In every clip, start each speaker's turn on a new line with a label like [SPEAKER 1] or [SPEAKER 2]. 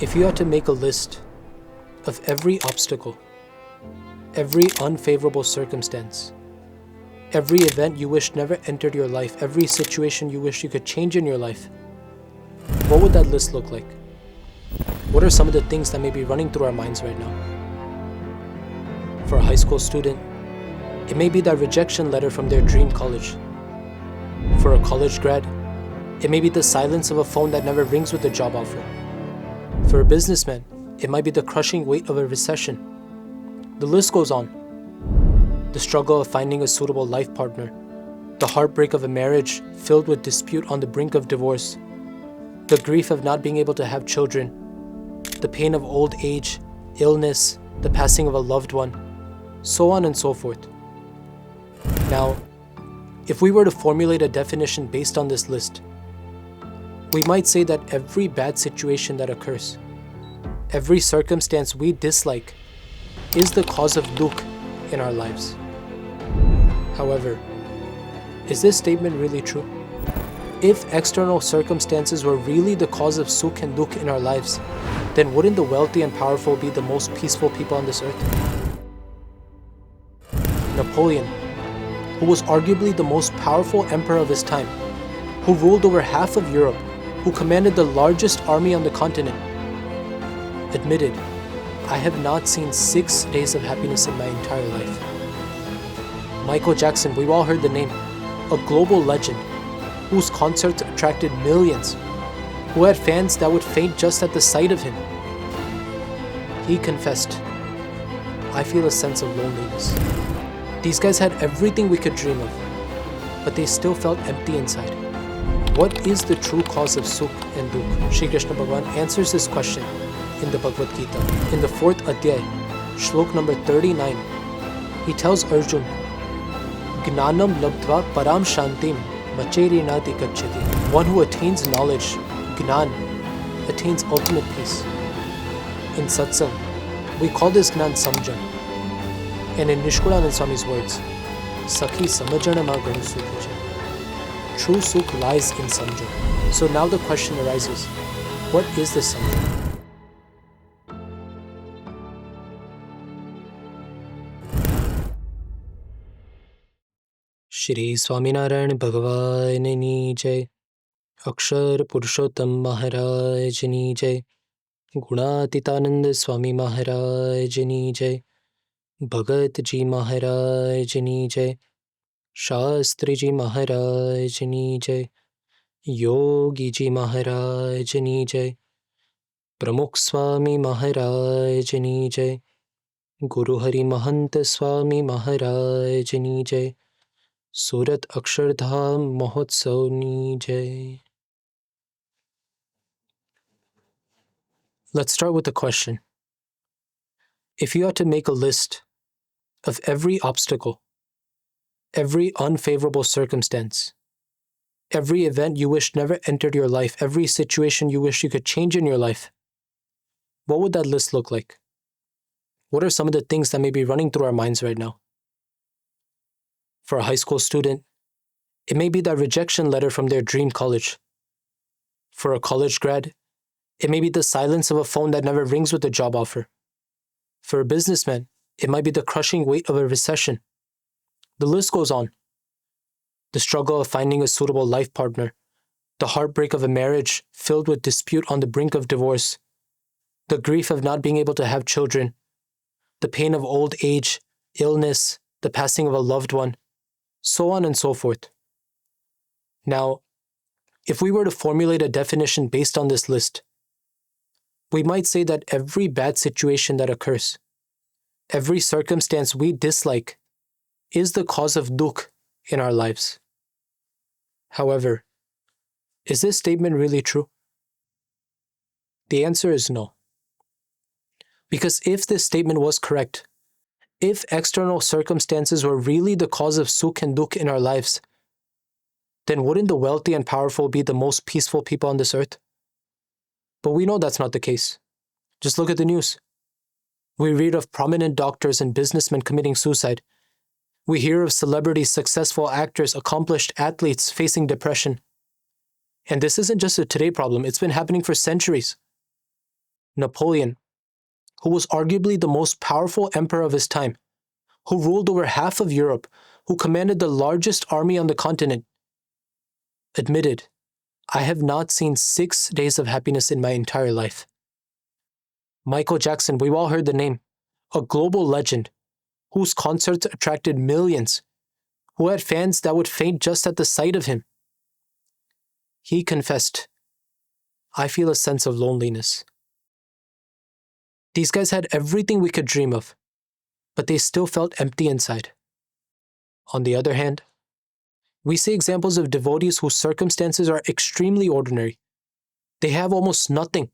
[SPEAKER 1] If you had to make a list of every obstacle, every unfavorable circumstance, every event you wish never entered your life, every situation you wish you could change in your life, what would that list look like? What are some of the things that may be running through our minds right now? For a high school student, it may be that rejection letter from their dream college. For a college grad, it may be the silence of a phone that never rings with a job offer. For a businessman, it might be the crushing weight of a recession. The list goes on. The struggle of finding a suitable life partner, the heartbreak of a marriage filled with dispute on the brink of divorce, the grief of not being able to have children, the pain of old age, illness, the passing of a loved one, so on and so forth. Now, if we were to formulate a definition based on this list, we might say that every bad situation that occurs, every circumstance we dislike, is the cause of dukh in our lives. However, is this statement really true? If external circumstances were really the cause of sukh and dukh in our lives, then wouldn't the wealthy and powerful be the most peaceful people on this earth? Napoleon, who was arguably the most powerful emperor of his time, who ruled over half of Europe, who commanded the largest army on the continent, admitted, "I have not seen 6 days of happiness in my entire life." Michael Jackson, we've all heard the name, a global legend, whose concerts attracted millions, who had fans that would faint just at the sight of him. He confessed, "I feel a sense of loneliness." These guys had everything we could dream of, but they still felt empty inside. What is the true cause of sukh and dukh? Shri Krishna Bhagwan answers this question in the Bhagavad Gita. In the 4th Adhyay, Shlok number 39, he tells Arjun, Gnanam labdva param shantim macherenati gacchati. One who attains knowledge, Gnan, attains ultimate peace. In Satsang, we call this Gnan Samjan. And in Nishkulanand Swami's words, Sakhi samajana ma ganu sukh. True sukh lies in Samjan. So now the question arises, what is this Samjan? Shri Swaminarayan Bhagwan Jai, Akshar Purushottam Maharaj Jai, Gunatitanand Swami Maharaj Jai, Bhagat Ji Maharaj Jai, Shastri Ji Maharaj Jai, Yogi Ji Maharaj Jai, Pramukh Swami Maharaj Jai, Guru Hari Mahant Swami Maharaj Jai, Surat Akshardham Mahotsav Jai. Let's start with the question. If you had to make a list of every obstacle, every unfavorable circumstance, every event you wish never entered your life, every situation you wish you could change in your life, what would that list look like? What are some of the things that may be running through our minds right now? For a high school student, it may be that rejection letter from their dream college. For a college grad, it may be the silence of a phone that never rings with a job offer. For a businessman, it might be the crushing weight of a recession. The list goes on. The struggle of finding a suitable life partner, the heartbreak of a marriage filled with dispute on the brink of divorce, the grief of not being able to have children, the pain of old age, illness, the passing of a loved one, so on and so forth. Now, if we were to formulate a definition based on this list, we might say that every bad situation that occurs, every circumstance we dislike, is the cause of dukh in our lives. However, is this statement really true? The answer is no. Because if this statement was correct, if external circumstances were really the cause of sukh and dukh in our lives, then wouldn't the wealthy and powerful be the most peaceful people on this earth? But we know that's not the case. Just look at the news. We read of prominent doctors and businessmen committing suicide. We hear of celebrities, successful actors, accomplished athletes facing depression. And this isn't just a today problem, it's been happening for centuries. Napoleon, who was arguably the most powerful emperor of his time, who ruled over half of Europe, who commanded the largest army on the continent, admitted, "I have not seen 6 days of happiness in my entire life." Michael Jackson, we've all heard the name, a global legend, whose concerts attracted millions, who had fans that would faint just at the sight of him. He confessed, "I feel a sense of loneliness." These guys had everything we could dream of, but they still felt empty inside. On the other hand, we see examples of devotees whose circumstances are extremely ordinary. They have almost nothing.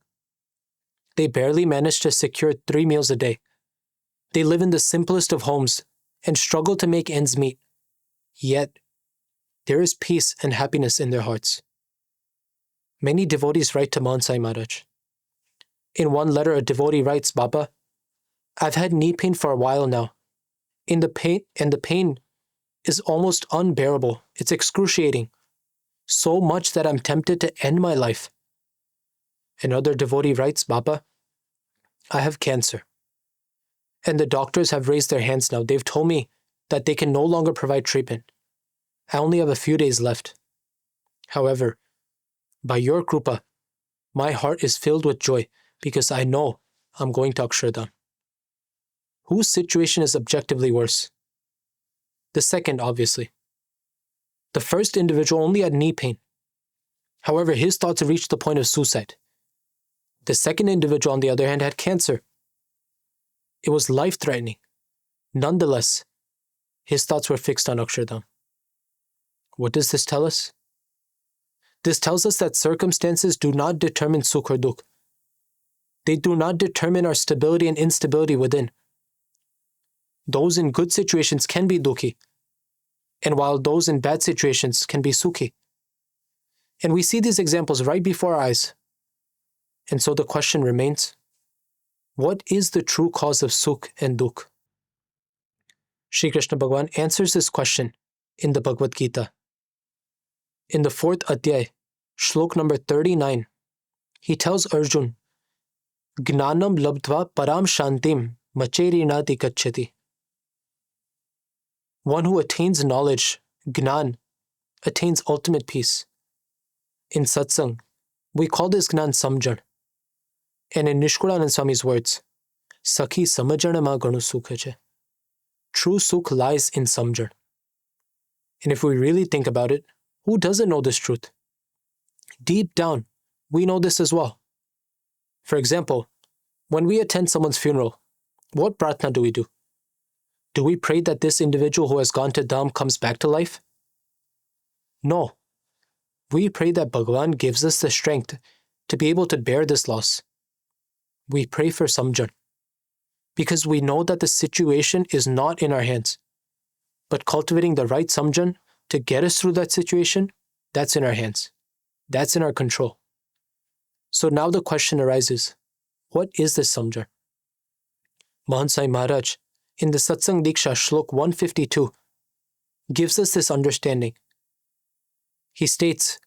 [SPEAKER 1] They barely manage to secure 3 meals a day. They live in the simplest of homes and struggle to make ends meet. Yet, there is peace and happiness in their hearts. Many devotees write to Mahan Sai Maharaj. In one letter, a devotee writes, "Baba, I've had knee pain for a while now. The pain is almost unbearable. It's excruciating. So much that I'm tempted to end my life." Another devotee writes, "Baba, I have cancer. And the doctors have raised their hands now. They've told me that they can no longer provide treatment. I only have a few days left. However, by your krupa, my heart is filled with joy because I know I'm going to Akshardham." Whose situation is objectively worse? The second, obviously. The first individual only had knee pain. However, his thoughts reached the point of suicide. The second individual, on the other hand, had cancer. It was life-threatening. Nonetheless, his thoughts were fixed on Akshardham. What does this tell us? This tells us that circumstances do not determine sukh or dukh. They do not determine our stability and instability within. Those in good situations can be dukhi, and while those in bad situations can be sukhi. And we see these examples right before our eyes. And so the question remains, what is the true cause of sukh and dukh? Shri Krishna Bhagwan answers this question in the Bhagavad Gita. In the 4th Adhyay, Shlok number 39, he tells Arjun, "Gnanam labdva param shantim macherinati kachati." One who attains knowledge, Gnan, attains ultimate peace. In Satsang, we call this Gnan Samjan. And in Nishkudanand Swami's words, "Sakhi samajana ma ganu sukh hai." True sukh lies in Samjan. And if we really think about it, who doesn't know this truth? Deep down, we know this as well. For example, when we attend someone's funeral, what pratna do we do? Do we pray that this individual who has gone to Dham comes back to life? No. We pray that Bhagwan gives us the strength to be able to bear this loss. We pray for Samjan, because we know that the situation is not in our hands. But cultivating the right Samjan to get us through that situation, that's in our hands. That's in our control. So now the question arises, what is this Samjan? Mahan Sai Maharaj, in the Satsang Diksha Shlok 152, gives us this understanding. He states,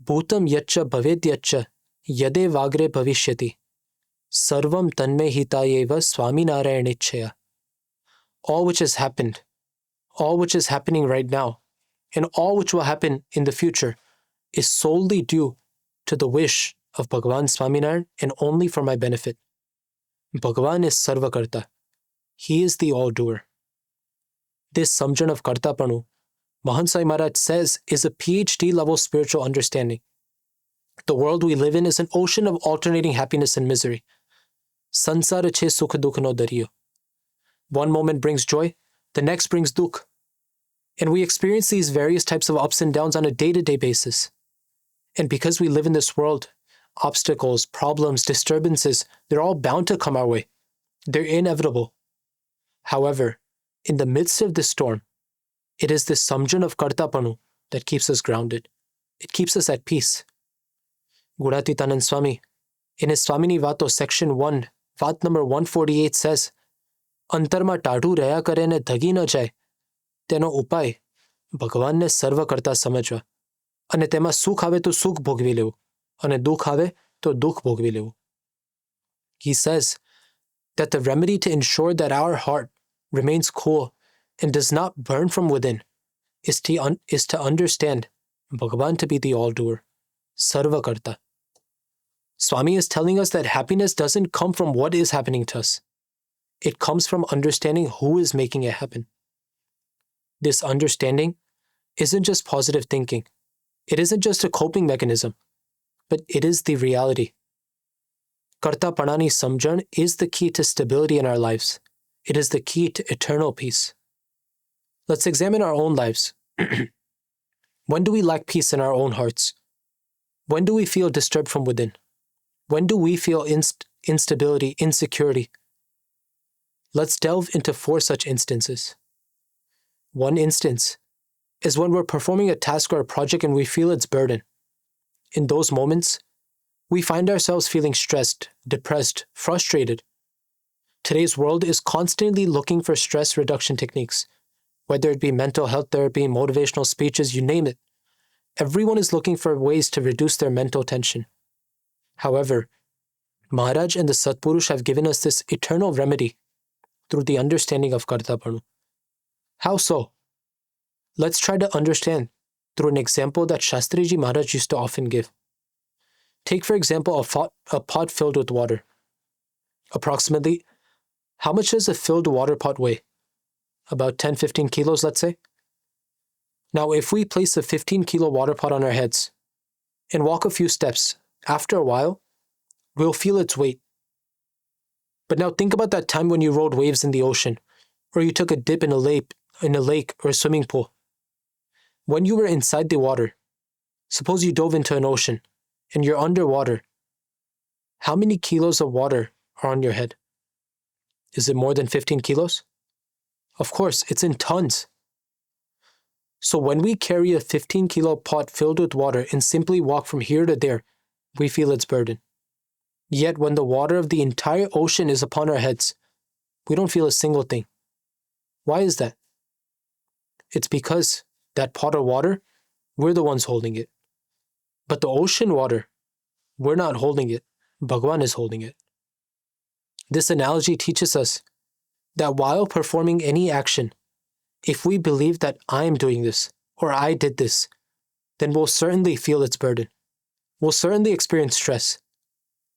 [SPEAKER 1] "Bhutam yaccha bhavedyaccha yade vagre bhavishyati sarvam tanme hitayeva swami narayanichaya." All which has happened, all which is happening right now, and all which will happen in the future is solely due to the wish of Bhagwan Swaminarayan and only for my benefit. Bhagwan is Sarvakarta. He is the all-doer. This Samjan of Kartapanu, Mahan Sai Maharaj says, is a PhD level spiritual understanding. The world we live in is an ocean of alternating happiness and misery. Sansara che sukh dukh no dariyo. One moment brings joy, the next brings dukh. And we experience these various types of ups and downs on a day-to-day basis. And because we live in this world, obstacles, problems, disturbances, they're all bound to come our way. They're inevitable. However, in the midst of this storm, it is this Samjan of Kartapanu that keeps us grounded. It keeps us at peace. Guratitanand Swami, in his Swamini Vato section 1, Vat number 148 says, "Antarma tadu raya kare ne dhagi na jai, teno upay, Bhagwan ne sarva karta samajva, અને તેમાં સુખ આવે તો સુખ ભોગવી લેવું, અને દુઃખ આવે તો દુઃખ ભોગવી લેવું." He says that the remedy to ensure that our heart remains cool and does not burn from within is to understand Bhagwan to be the all-doer, Sarvakarta. Swami is telling us that happiness doesn't come from what is happening to us. It comes from understanding who is making it happen. This understanding isn't just positive thinking. It isn't just a coping mechanism, but it is the reality. Kartapanu Samjan is the key to stability in our lives. It is the key to eternal peace. Let's examine our own lives. When do we lack peace in our own hearts? When do we feel disturbed from within? When do we feel instability, insecurity? Let's delve into 4 such instances. One instance is when we're performing a task or a project and we feel its burden. In those moments, we find ourselves feeling stressed, depressed, frustrated. Today's world is constantly looking for stress reduction techniques, whether it be mental health therapy, motivational speeches, you name it. Everyone is looking for ways to reduce their mental tension. However, Maharaj and the Satpurush have given us this eternal remedy through the understanding of Kartapanu. How so? Let's try to understand through an example that Shastriji Maharaj used to often give. Take, for example, a pot filled with water. Approximately, how much does a filled water pot weigh? About 10-15 kilos, let's say. Now, if we place a 15-kilo water pot on our heads and walk a few steps, after a while, we'll feel its weight. But now think about that time when you rode waves in the ocean, or you took a dip in a lake or a swimming pool. When you were inside the water, suppose you dove into an ocean and you're underwater. How many kilos of water are on your head? Is it more than 15 kilos? Of course, it's in tons. So when we carry a 15-kilo pot filled with water and simply walk from here to there, we feel its burden. Yet when the water of the entire ocean is upon our heads, we don't feel a single thing. Why is that? It's because that pot of water, we're the ones holding it. But the ocean water, we're not holding it. Bhagwan is holding it. This analogy teaches us that while performing any action, if we believe that I am doing this or I did this, then we'll certainly feel its burden. We'll certainly experience stress.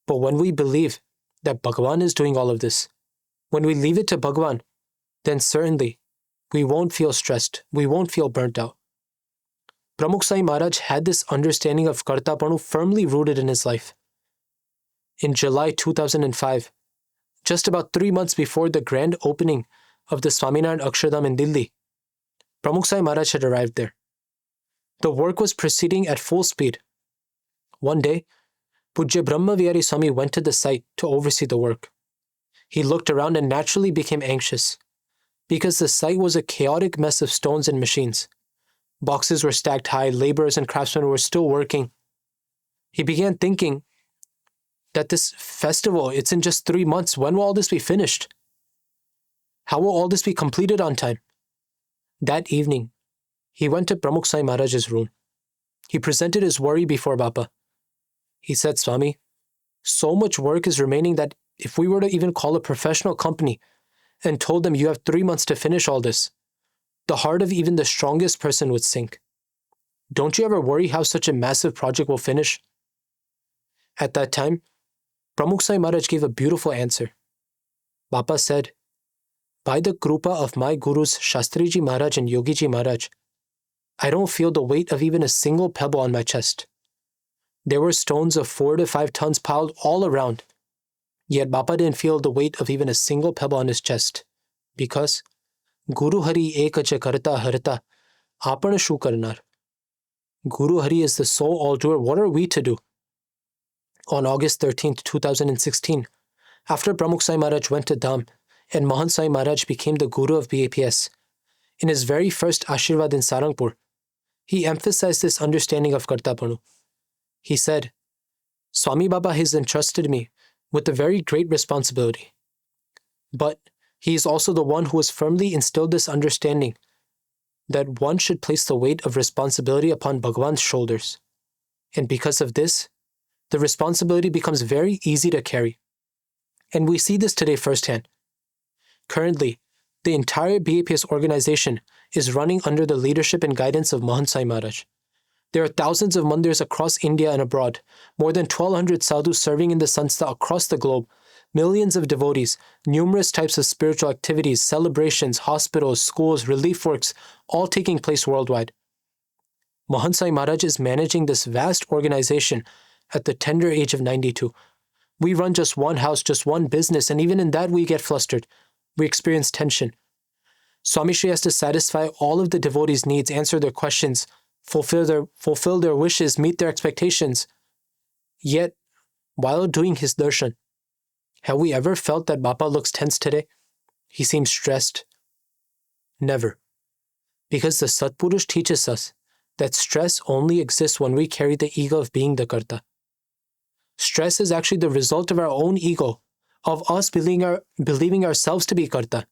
[SPEAKER 1] But when we believe that Bhagwan is doing all of this, when we leave it to Bhagwan, then certainly we won't feel stressed. We won't feel burnt out. Pramukh Sai Maharaj had this understanding of Kartapanu firmly rooted in his life. In July 2005, just about 3 months before the grand opening of the Swaminarayan Akshardham in Delhi, Pramukh Sai Maharaj had arrived there. The work was proceeding at full speed. One day, Pujya Gurumaydas Swami went to the site to oversee the work. He looked around and naturally became anxious, because the site was a chaotic mess of stones and machines. Boxes were stacked high, laborers and craftsmen were still working. He began thinking that this festival, it's in just 3 months. When will all this be finished? How will all this be completed on time? That evening, he went to Pramukh Sai Maharaj's room. He presented his worry before Bapa. He said, Swami, so much work is remaining that if we were to even call a professional company and told them you have 3 months to finish all this, the heart of even the strongest person would sink. Don't you ever worry how such a massive project will finish? At that time, Pramukh Sai Maharaj gave a beautiful answer. Bapa said, by the krupa of my gurus Shastriji Maharaj and Yogiji Maharaj, I don't feel the weight of even a single pebble on my chest. There were stones of 4 to 5 tons piled all around, yet Bapa didn't feel the weight of even a single pebble on his chest, because Guru Hari ekacha karta harta, apana shu karnar. Guru Hari is the sole all-doer. What are we to do? On August 13th, 2016, after Pramukh Sai Maharaj went to Dham and Mahant Sai Maharaj became the Guru of BAPS, in his very first Ashirvad in Sarangpur, he emphasized this understanding of Kartapanu. He said, Swami Baba has entrusted me with a very great responsibility. But he is also the one who has firmly instilled this understanding that one should place the weight of responsibility upon Bhagwan's shoulders. And because of this, the responsibility becomes very easy to carry. And we see this today firsthand. Currently, the entire BAPS organization is running under the leadership and guidance of Mahant Sai Maharaj. There are thousands of mandirs across India and abroad, more than 1,200 sadhus serving in the sanstha across the globe, millions of devotees, numerous types of spiritual activities, celebrations, hospitals, schools, relief works, all taking place worldwide. Mahant Sai Maharaj is managing this vast organization at the tender age of 92. We run just one house, just one business, and even in that we get flustered. We experience tension. Swami Shri has to satisfy all of the devotees' needs, answer their questions, fulfill their wishes, meet their expectations. Yet, while doing his darshan, have we ever felt that Bapa looks tense today? He seems stressed? Never. Because the Satpurush teaches us that stress only exists when we carry the ego of being the Karta. Stress is actually the result of our own ego, of us believing ourselves to be Karta.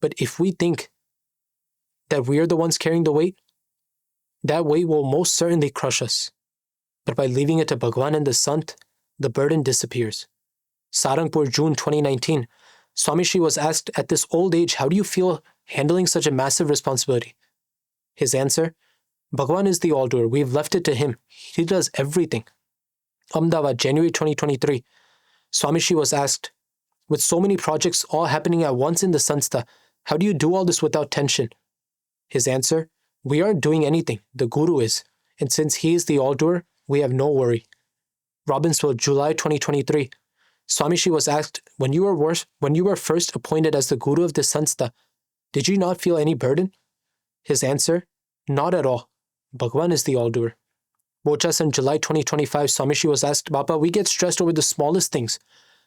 [SPEAKER 1] But if we think that we are the ones carrying the weight, that weight will most certainly crush us. But by leaving it to Bhagwan and the Sant, the burden disappears. Sarangpur, June 2019, Swami Shri was asked at this old age, how do you feel handling such a massive responsibility? His answer, Bhagwan is the all-doer. We've left it to him. He does everything. Ahmedabad, January 2023, Swami Shri was asked, with so many projects all happening at once in the sanstha, how do you do all this without tension? His answer, we aren't doing anything. The Guru is. And since he is the all-doer, we have no worry. Robbinsville, July 2023, Swami Shri was asked, when you were first appointed as the Guru of the sanstha, did you not feel any burden? His answer, not at all. Bhagwan is the all-doer. Bochasan, July 2025, Swami Shri was asked, Bapa, we get stressed over the smallest things.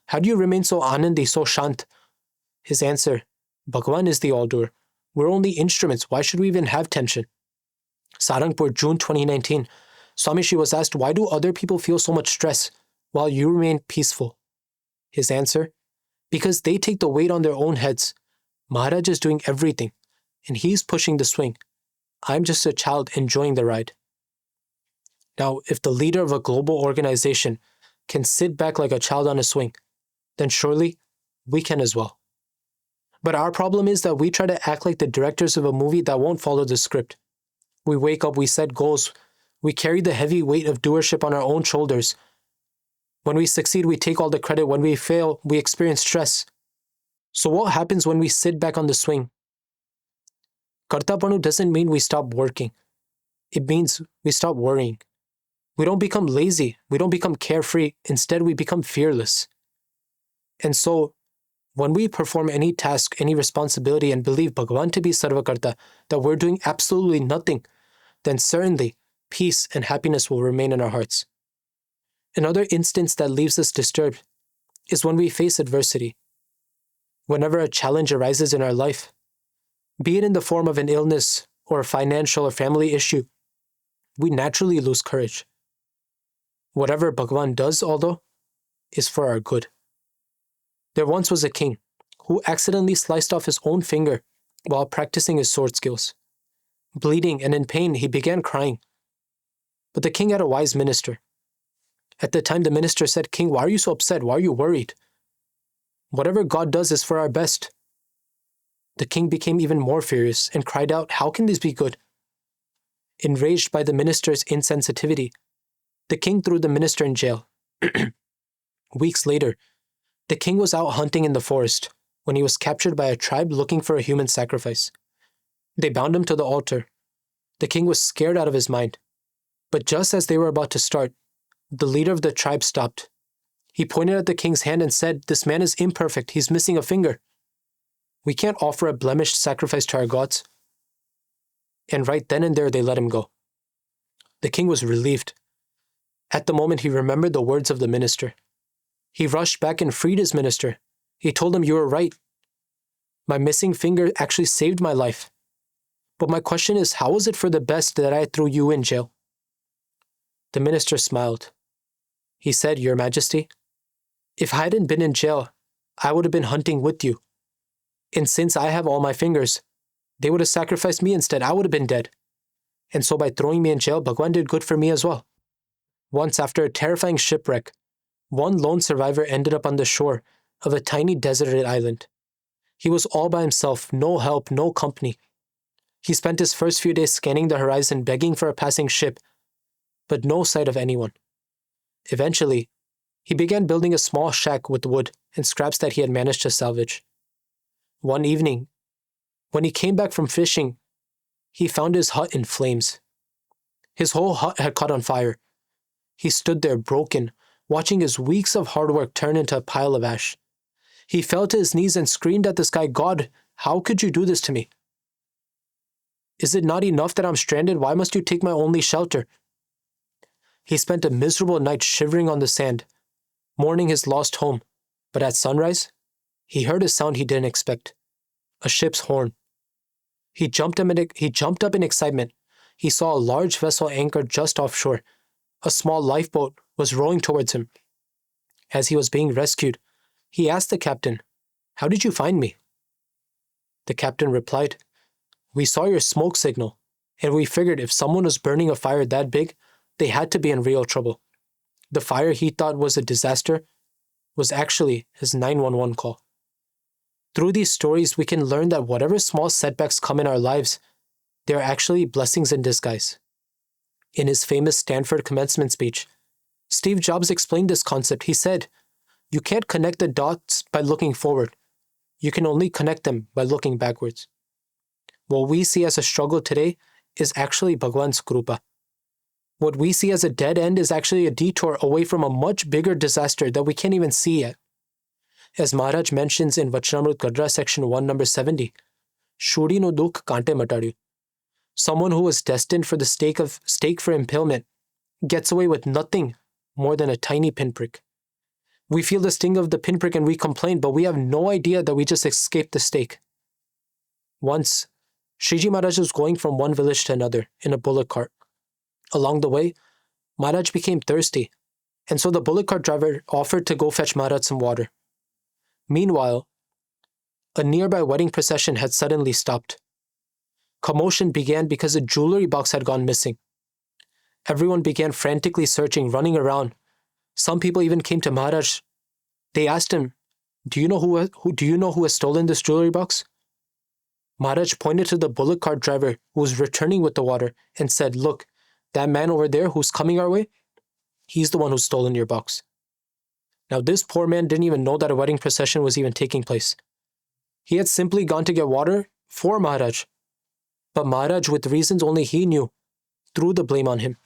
[SPEAKER 1] How do you remain so anandi, so shant? His answer, Bhagwan is the all-doer. We're only instruments. Why should we even have tension? Sarangpur, June 2019, Swami Shri was asked, why do other people feel so much stress while you remain peaceful? His answer, because they take the weight on their own heads. Maharaj is doing everything, and he's pushing the swing. I'm just a child enjoying the ride. Now, if the leader of a global organization can sit back like a child on a swing, then surely we can as well. But our problem is that we try to act like the directors of a movie that won't follow the script. We wake up, we set goals, we carry the heavy weight of doership on our own shoulders. When we succeed, we take all the credit. When we fail, we experience stress. So what happens when we sit back on the swing? Kartapanu doesn't mean we stop working. It means we stop worrying. We don't become lazy. We don't become carefree. Instead, we become fearless. And so, when we perform any task, any responsibility, and believe Bhagwan to be Sarvakarta, that we're doing absolutely nothing, then certainly peace and happiness will remain in our hearts. Another instance that leaves us disturbed is when we face adversity. Whenever a challenge arises in our life, be it in the form of an illness or a financial or family issue, we naturally lose courage. Whatever Bhagwan does, although, is for our good. There once was a king who accidentally sliced off his own finger while practicing his sword skills. Bleeding and in pain, he began crying. But the king had a wise minister. At the time, the minister said, King, why are you so upset? Why are you worried? Whatever God does is for our best. The king became even more furious and cried out, how can this be good? Enraged by the minister's insensitivity, the king threw the minister in jail. Weeks later, the king was out hunting in the forest when he was captured by a tribe looking for a human sacrifice. They bound him to the altar. The king was scared out of his mind. But just as they were about to start, the leader of the tribe stopped. He pointed at the king's hand and said, this man is imperfect. He's missing a finger. We can't offer a blemished sacrifice to our gods. And right then and there, they let him go. The king was relieved. At the moment, he remembered the words of the minister. He rushed back and freed his minister. He told him, you were right. My missing finger actually saved my life. But my question is, how was it for the best that I threw you in jail? The minister smiled. He said, Your Majesty, if I hadn't been in jail, I would have been hunting with you. And since I have all my fingers, they would have sacrificed me instead. I would have been dead. And so by throwing me in jail, Bhagwan did good for me as well. Once after a terrifying shipwreck, one lone survivor ended up on the shore of a tiny deserted island. He was all by himself, no help, no company. He spent his first few days scanning the horizon, begging for a passing ship, but no sight of anyone. Eventually, he began building a small shack with wood and scraps that he had managed to salvage. One evening, when he came back from fishing, he found his hut in flames. His whole hut had caught on fire. He stood there broken, watching his weeks of hard work turn into a pile of ash. He fell to his knees and screamed at the sky, "God, how could you do this to me? Is it not enough that I'm stranded? Why must you take my only shelter?" He spent a miserable night shivering on the sand, mourning his lost home. But at sunrise, he heard a sound he didn't expect, a ship's horn. He jumped up in excitement. He saw a large vessel anchored just offshore. A small lifeboat was rowing towards him. As he was being rescued, he asked the captain, "How did you find me?" The captain replied, "We saw your smoke signal, and we figured if someone was burning a fire that big, they had to be in real trouble. The fire he thought was a disaster was actually his 911 call." Through these stories, we can learn that whatever small setbacks come in our lives, they are actually blessings in disguise. In his famous Stanford commencement speech, Steve Jobs explained this concept. He said, "You can't connect the dots by looking forward. You can only connect them by looking backwards." What we see as a struggle today is actually Bhagwan's krupa. What we see as a dead end is actually a detour away from a much bigger disaster that we can't even see yet. As Maharaj mentions in Vachanamrut Gadra section 1 number 70, "Shuri no dukh kante matadu." Someone who was destined for the stake for impalement gets away with nothing more than a tiny pinprick. We feel the sting of the pinprick and we complain, but we have no idea that we just escaped the stake. Once, Shriji Maharaj was going from one village to another in a bullock cart. Along the way, Maharaj became thirsty, and so the bullock cart driver offered to go fetch Maharaj some water. Meanwhile, a nearby wedding procession had suddenly stopped. Commotion began because a jewelry box had gone missing. Everyone began frantically searching, running around. Some people even came to Maharaj. They asked him, do you know who has stolen this jewelry box?" Maharaj pointed to the bullock cart driver who was returning with the water and said, "Look, that man over there who's coming our way, he's the one who's stolen your box." Now, this poor man didn't even know that a wedding procession was even taking place. He had simply gone to get water for Maharaj. But Maharaj, with reasons only he knew, threw the blame on him.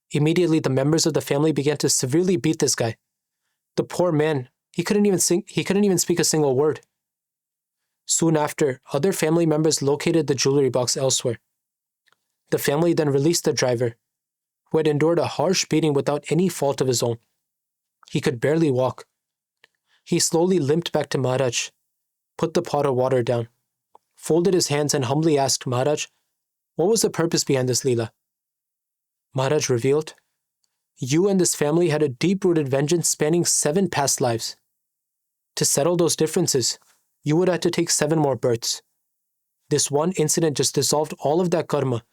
[SPEAKER 1] Immediately, the members of the family began to severely beat this guy. The poor man, he couldn't even speak a single word. Soon after, other family members located the jewelry box elsewhere. The family then released the driver, who had endured a harsh beating without any fault of his own. He could barely walk. He slowly limped back to Maharaj, put the pot of water down, folded his hands and humbly asked, "Maharaj, what was the purpose behind this Leela?" Maharaj revealed, "You and this family had a deep-rooted vengeance spanning 7 past lives. To settle those differences, you would have to take 7 more births. This one incident just dissolved all of that karma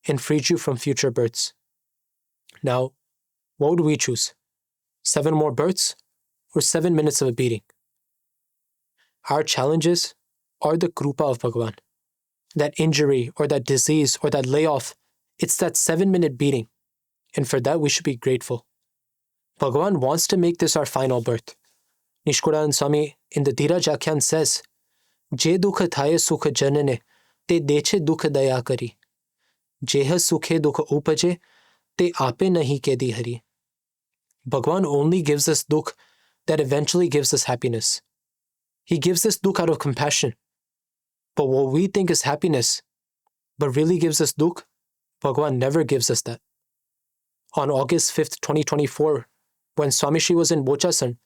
[SPEAKER 1] and freed you from future births. Now, what would we choose? 7 more births or 7 minutes of a beating?" Our challenges are the krupa of Bhagwan. That injury or that disease or that layoff, it's that 7-minute beating. And for that, we should be grateful. Bhagwan wants to make this our final birth. Nishkudan Swami in the Dhiraj Akhyan says, "Je dukha thaye sukh janane, te deche dukh daya kari. Jeha sukhe dukh upaje, te ape nahi kedi hari." Bhagwan only gives us dukh that eventually gives us happiness. He gives us dukh out of compassion. But what we think is happiness, but really gives us dukh, Bhagwan never gives us that. On August 5th, 2024, when Swami Shri was in Bochasan,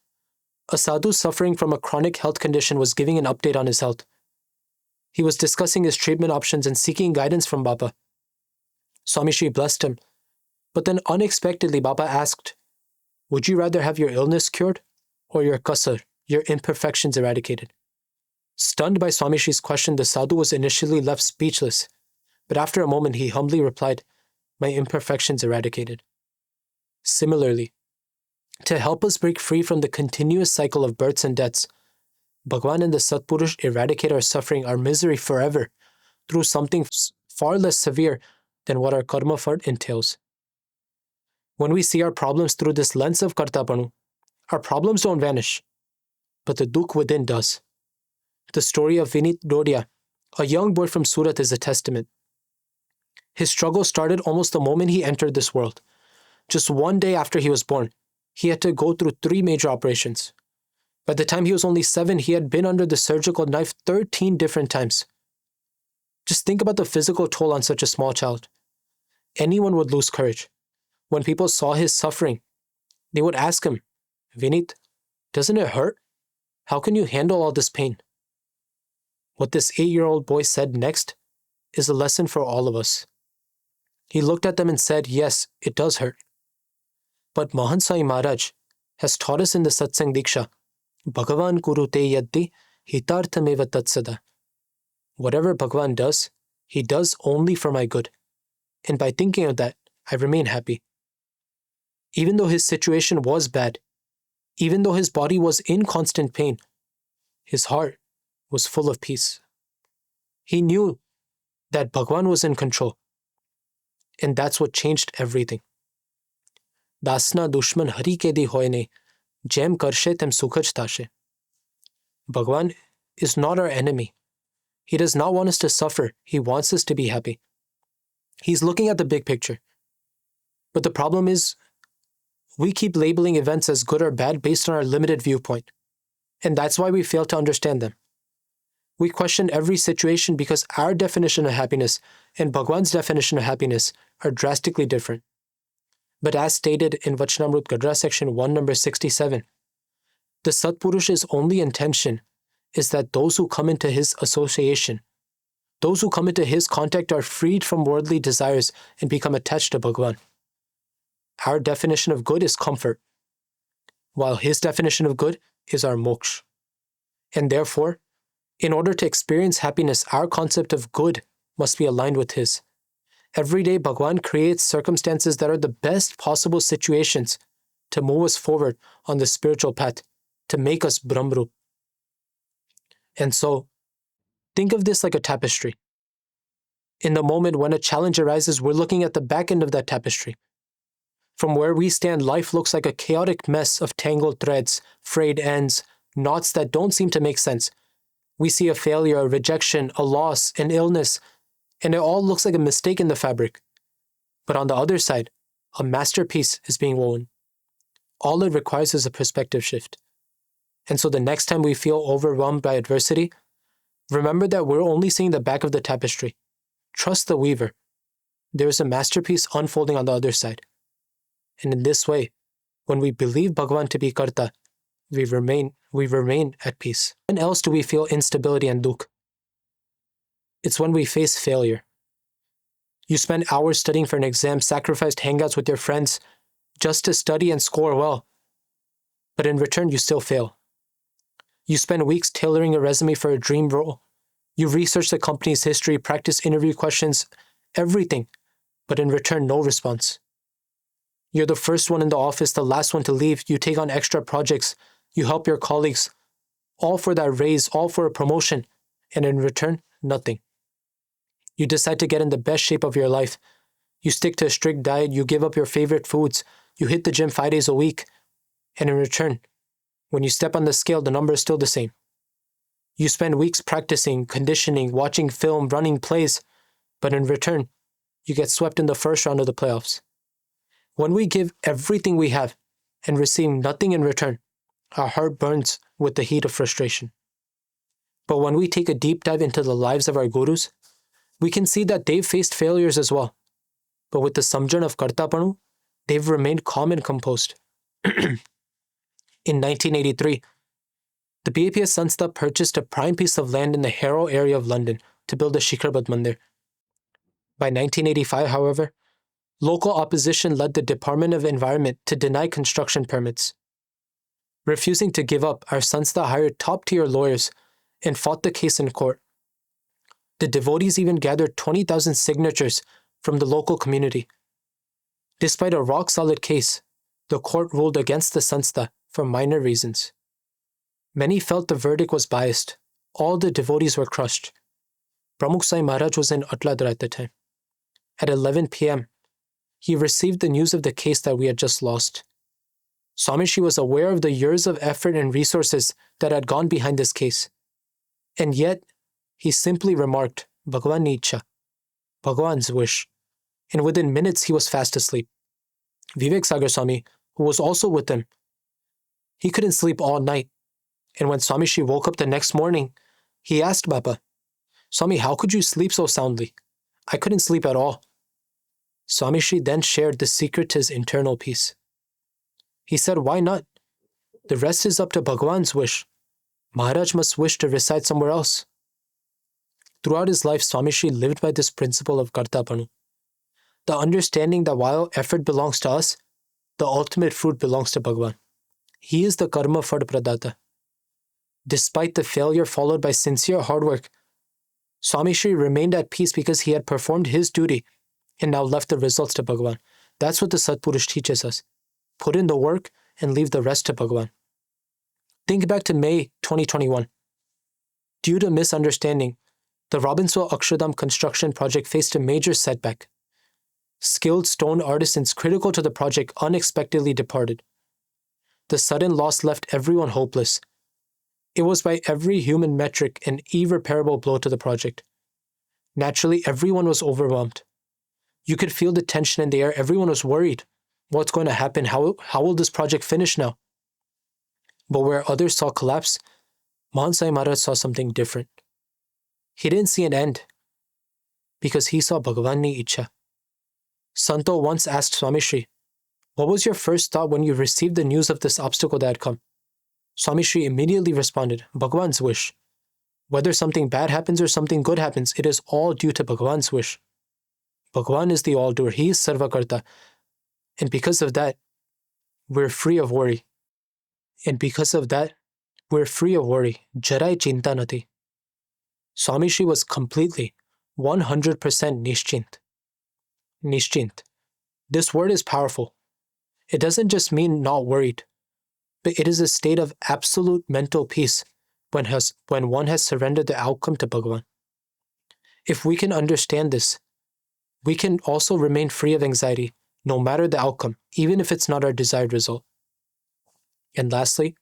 [SPEAKER 1] a sadhu suffering from a chronic health condition was giving an update on his health. He was discussing his treatment options and seeking guidance from Baba. Swami Shri blessed him, but then unexpectedly Baba asked, "Would you rather have your illness cured or your kasar, your imperfections eradicated?" Stunned by Swami Shri's question, the sadhu was initially left speechless, but after a moment he humbly replied, "My imperfections eradicated." Similarly, to help us break free from the continuous cycle of births and deaths, Bhagwan and the Satpurush eradicate our suffering, our misery forever, through something far less severe than what our karma fard entails. When we see our problems through this lens of Kartapanu, our problems don't vanish, but the dukh within does. The story of Vinit Dodia, a young boy from Surat, is a testament. His struggle started almost the moment he entered this world. Just one day after he was born, he had to go through 3 major operations. By the time he was only 7, he had been under the surgical knife 13 different times. Just think about the physical toll on such a small child. Anyone would lose courage. When people saw his suffering, they would ask him, "Vinit, doesn't it hurt? How can you handle all this pain?" What this 8-year-old boy said next is a lesson for all of us. He looked at them and said, "Yes, it does hurt. But Mahan Sai Maharaj has taught us in the Satsang Diksha, Bhagwan kurute yaddi hitarthameva tatsada. Whatever Bhagwan does, he does only for my good. And by thinking of that, I remain happy." Even though his situation was bad, even though his body was in constant pain, his heart was full of peace. He knew that Bhagwan was in control, and that's what changed everything. Dasna dushman hari ke di hoine, jem karshe tem sukhaj tashe. Bhagwan is not our enemy. He does not want us to suffer. He wants us to be happy. He's looking at the big picture. But the problem is, we keep labeling events as good or bad based on our limited viewpoint. And that's why we fail to understand them. We question every situation because our definition of happiness and Bhagwan's definition of happiness are drastically different. But as stated in Vachanamrut Gadra section 1 number 67, the Satpurush's only intention is that those who come into his association, those who come into his contact are freed from worldly desires and become attached to Bhagwan. Our definition of good is comfort, while his definition of good is our moksha. And therefore, in order to experience happiness, our concept of good must be aligned with his. Every day, Bhagwan creates circumstances that are the best possible situations to move us forward on the spiritual path, to make us Brahmrup. And so, think of this like a tapestry. In the moment when a challenge arises, we're looking at the back end of that tapestry. From where we stand, life looks like a chaotic mess of tangled threads, frayed ends, knots that don't seem to make sense. We see a failure, a rejection, a loss, an illness, and it all looks like a mistake in the fabric. But on the other side, a masterpiece is being woven. All it requires is a perspective shift. And so the next time we feel overwhelmed by adversity, remember that we're only seeing the back of the tapestry. Trust the weaver. There is a masterpiece unfolding on the other side. And in this way, when we believe Bhagwan to be Karta, we remain at peace. When else do we feel instability and dukh? It's when we face failure. You spend hours studying for an exam, sacrificed hangouts with your friends just to study and score well. But in return, you still fail. You spend weeks tailoring a resume for a dream role. You research the company's history, practice interview questions, everything. But in return, no response. You're the first one in the office, the last one to leave. You take on extra projects. You help your colleagues. All for that raise, all for a promotion. And in return, nothing. You decide to get in the best shape of your life. You stick to a strict diet. You give up your favorite foods. You hit the gym 5 days a week. And in return, when you step on the scale, the number is still the same. You spend weeks practicing, conditioning, watching film, running plays. But in return, you get swept in the first round of the playoffs. When we give everything we have and receive nothing in return, our heart burns with the heat of frustration. But when we take a deep dive into the lives of our gurus, we can see that they've faced failures as well. But with the Samjan of Kartapanu, they've remained calm and composed. In 1983, the BAPS Sanstha purchased a prime piece of land in the Harrow area of London to build a Shikharbad Mandir. By 1985, however, local opposition led the Department of Environment to deny construction permits. Refusing to give up, our Sanstha hired top-tier lawyers and fought the case in court. The devotees even gathered 20,000 signatures from the local community. Despite a rock-solid case, the court ruled against the Sanstha for minor reasons. Many felt the verdict was biased. All the devotees were crushed. Pramukh Sai Maharaj was in Atladra at the time. At 11 p.m., he received the news of the case that we had just lost. Swamiji was aware of the years of effort and resources that had gone behind this case. And yet, he simply remarked, Bhagwan ni ichha, Bhagwan's wish. And within minutes, he was fast asleep. Vivek Sagar Swami, who was also with him, he couldn't sleep all night. And when Swamiji woke up the next morning, he asked Baba, Swami, how could you sleep so soundly? I couldn't sleep at all. Swamiji then shared the secret to his internal peace. He said, why not? The rest is up to Bhagwan's wish. Maharaj must wish to reside somewhere else. Throughout his life, Swamiji lived by this principle of Kartapanu. The understanding that while effort belongs to us, the ultimate fruit belongs to Bhagwan. He is the karma fad pradata. Despite the failure followed by sincere hard work, Swamiji remained at peace because he had performed his duty and now left the results to Bhagwan. That's what the Satpurush teaches us. Put in the work and leave the rest to Bhagwan. Think back to May 2021. Due to misunderstanding, the Robbinsville Akshardham construction project faced a major setback. Skilled stone artisans critical to the project unexpectedly departed. The sudden loss left everyone hopeless. It was by every human metric an irreparable blow to the project. Naturally, everyone was overwhelmed. You could feel the tension in the air. Everyone was worried. What's going to happen? How will this project finish now? But where others saw collapse, Mahan Sai Maharaj saw something different. He didn't see an end because he saw Bhagwan ni ichha. Santo once asked Swamiji, what was your first thought when you received the news of this obstacle that had come? Swamiji immediately responded, Bhagwan's wish. Whether something bad happens or something good happens, it is all due to Bhagwan's wish. Bhagwan is the all-doer. He is Sarvakarta. And because of that, we're free of worry. Jarai chinta nati. Swamiji was completely, 100% Nishchint. This word is powerful. It doesn't just mean not worried, but it is a state of absolute mental peace when one has surrendered the outcome to Bhagwan. If we can understand this, we can also remain free of anxiety, no matter the outcome, even if it's not our desired result. And lastly,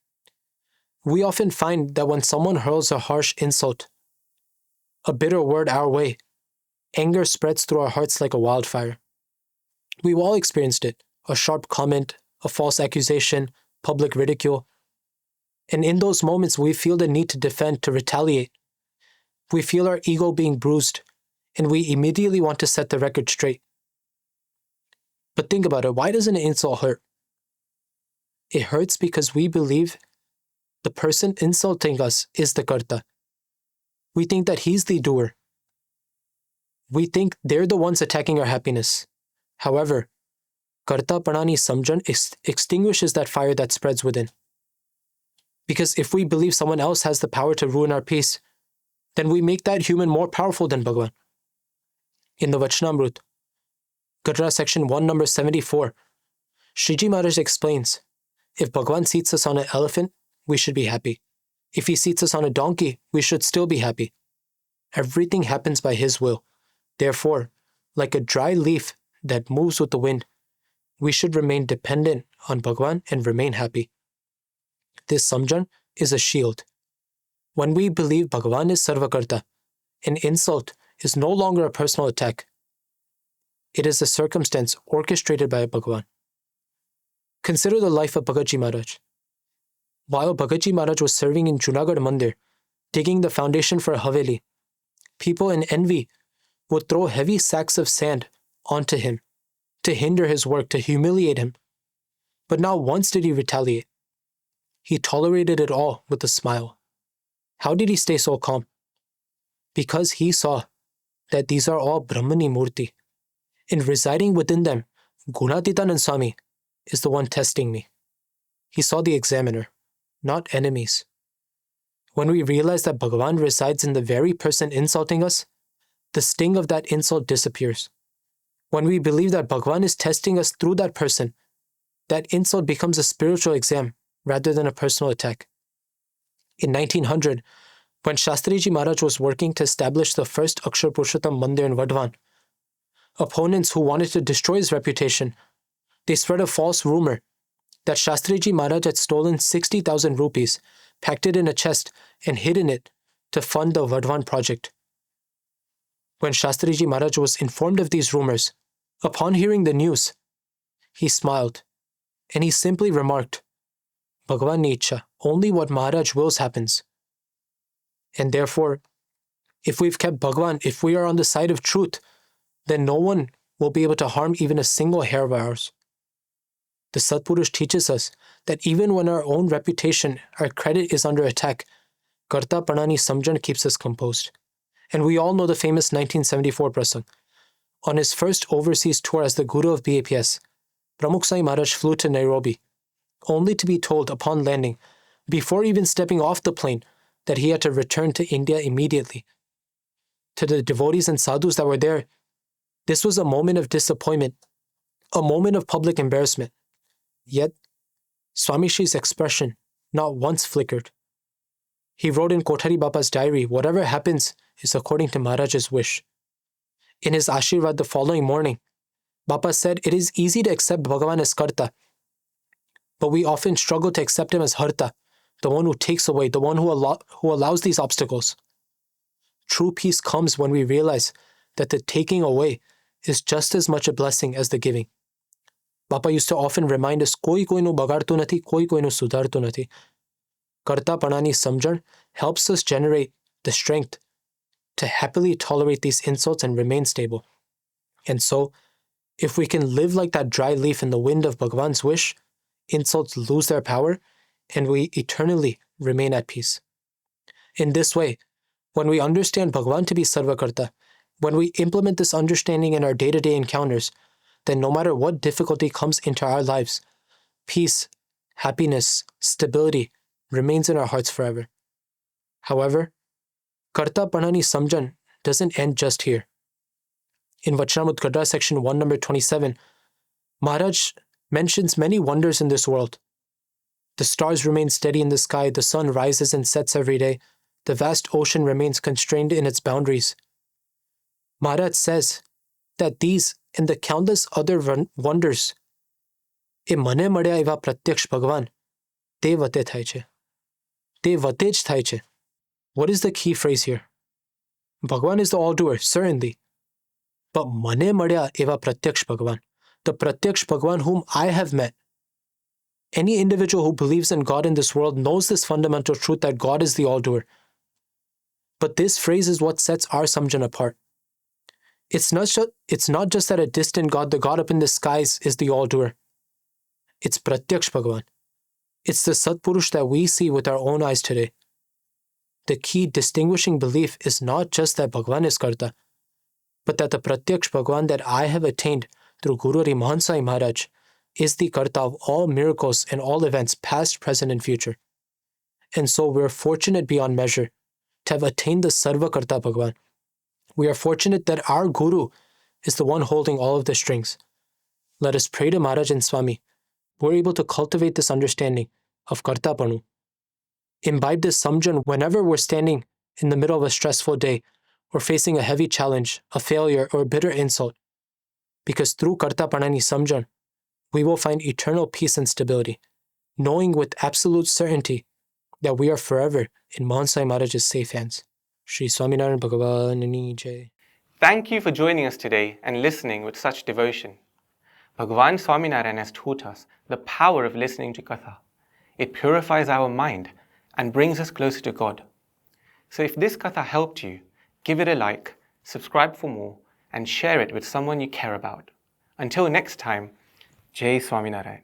[SPEAKER 1] we often find that when someone hurls a harsh insult, a bitter word our way, anger spreads through our hearts like a wildfire. We've all experienced it, a sharp comment, a false accusation, public ridicule. And in those moments, we feel the need to defend, to retaliate. We feel our ego being bruised, and we immediately want to set the record straight. But think about it, why doesn't an insult hurt? It hurts because we believe the person insulting us is the karta. We think that he's the doer. We think they're the ones attacking our happiness. However, Kartapanu Samjan extinguishes that fire that spreads within. Because if we believe someone else has the power to ruin our peace, then we make that human more powerful than Bhagwan. In the Vachanamrut, Gadra section 1 number 74, Shriji Maharaj explains, if Bhagwan seats us on an elephant, we should be happy. If he seats us on a donkey, we should still be happy. Everything happens by his will. Therefore, like a dry leaf that moves with the wind, we should remain dependent on Bhagwan and remain happy. This Samjan is a shield. When we believe Bhagwan is Sarvakarta, an insult is no longer a personal attack. It is a circumstance orchestrated by Bhagwan. Consider the life of Bhagatji Maharaj. While Bhagatji Maharaj was serving in Junagadh Mandir, digging the foundation for a Haveli, people in envy would throw heavy sacks of sand onto him to hinder his work, to humiliate him. But not once did he retaliate. He tolerated it all with a smile. How did he stay so calm? Because he saw that these are all Brahmani Murti, and residing within them, Gunatitanand Swami is the one testing me. He saw the examiner, not enemies. When we realize that Bhagwan resides in the very person insulting us, the sting of that insult disappears. When we believe that Bhagwan is testing us through that person, that insult becomes a spiritual exam rather than a personal attack. In 1900, when Shastriji Maharaj was working to establish the first Akshar Purushottam Mandir in Bhagwan, opponents who wanted to destroy his reputation, they spread a false rumor that Shastriji Maharaj had stolen 60,000 rupees, packed it in a chest, and hidden it to fund the Bhagwan project. When Shastriji Maharaj was informed of these rumors, upon hearing the news, he smiled, and he simply remarked, Bhagwan ni ichha, only what Maharaj wills happens. And therefore, if we've kept Bhagwan, if we are on the side of truth, then no one will be able to harm even a single hair of ours. The Satpurush teaches us that even when our own reputation, our credit is under attack, Kartapanu Samjan keeps us composed. And we all know the famous 1974 prasang. On his first overseas tour as the Guru of BAPS, Pramukh Sai Maharaj flew to Nairobi, only to be told upon landing, before even stepping off the plane, that he had to return to India immediately. To the devotees and sadhus that were there, this was a moment of disappointment, a moment of public embarrassment. Yet, Swami Shri's expression not once flickered. He wrote in Kothari Bapa's diary, whatever happens is according to Maharaj's wish. In his Ashirvad the following morning, Bapa said it is easy to accept Bhagavan as Karta, but we often struggle to accept him as Harta, the one who takes away, the one who allows these obstacles. True peace comes when we realize that the taking away is just as much a blessing as the giving. Bapa used to often remind us, koi no bagartu nathi, koi no sudartu nathi. Kartapanu Samjan helps us generate the strength to happily tolerate these insults and remain stable. And so, if we can live like that dry leaf in the wind of Bhagwan's wish, insults lose their power, and we eternally remain at peace. In this way, when we understand Bhagwan to be Sarvakarta, when we implement this understanding in our day-to-day encounters, then no matter what difficulty comes into our lives, peace, happiness, stability remains in our hearts forever. However, Kartapanu Samjan doesn't end just here. In Vachanamudgadra section 1 number 27, Maharaj mentions many wonders in this world. The stars remain steady in the sky, the sun rises and sets every day, the vast ocean remains constrained in its boundaries. Maharaj says that these and the countless other wonders, e mane madya eva pratyaksh Bhagwan, te vate thai che. Te vatej thai che. What is the key phrase here? Bhagwan is the all-doer, certainly. But mane madya eva pratyaksh Bhagwan, the pratyaksh Bhagwan whom I have met. Any individual who believes in God in this world knows this fundamental truth that God is the all-doer. But this phrase is what sets our Samjan apart. It's not just that a distant God, the God up in the skies, is the all-doer. It's pratyaksh Bhagwan. It's the Satpurush that we see with our own eyes today. The key distinguishing belief is not just that Bhagwan is Karta, but that the pratyaksh Bhagwan that I have attained through Guru Mohan Sai Maharaj is the Karta of all miracles and all events, past, present, and future. And so we're fortunate beyond measure to have attained the Sarva Karta Bhagwan. We are fortunate that our Guru is the one holding all of the strings. Let us pray to Maharaj and Swami. We're able to cultivate this understanding of Kartapanu. Imbibe this Samjan whenever we're standing in the middle of a stressful day or facing a heavy challenge, a failure, or a bitter insult. Because through Kartapanu Samjan, we will find eternal peace and stability, knowing with absolute certainty that we are forever in Mohan Sai Maharaj's safe hands. Shri Swaminarayan Bhagwan Jai.
[SPEAKER 2] Thank you for joining us today and listening with such devotion. Bhagwan Swaminarayan has taught us the power of listening to Katha. It purifies our mind and brings us closer to God. So if this Katha helped you, give it a like, subscribe for more, and share it with someone you care about. Until next time, Jai Swaminarayan.